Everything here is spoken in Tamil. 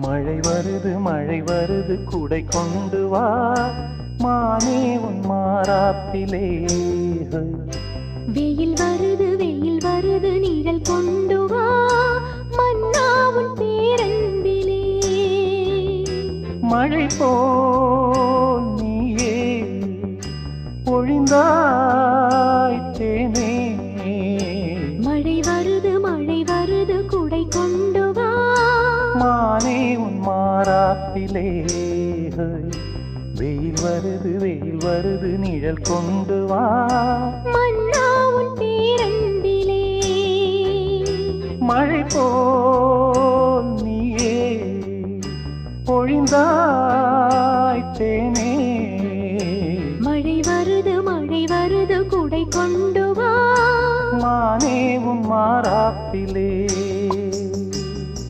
மழை வருது குடை கொண்டு வா மானே உன் மாறாப்பிலே. வெயில் வருது நிழல் கொண்டு வா மன்னா உன் பேரன்பிலே. மழை போல் நீயே பொழிந்தாய் தேனே. மழை வருது குடை கொண்டு வா மானே உன் மாறாப்பிலே. வெயில் வருது நிழல் கொண்டு வா மன்னா உன் பேரன்பிலே. மழை போல் நீயே பொழிந்தாய் தேனே. மழை வருது குடை கொண்டு வா மானே உன் மாறாப்பிலே.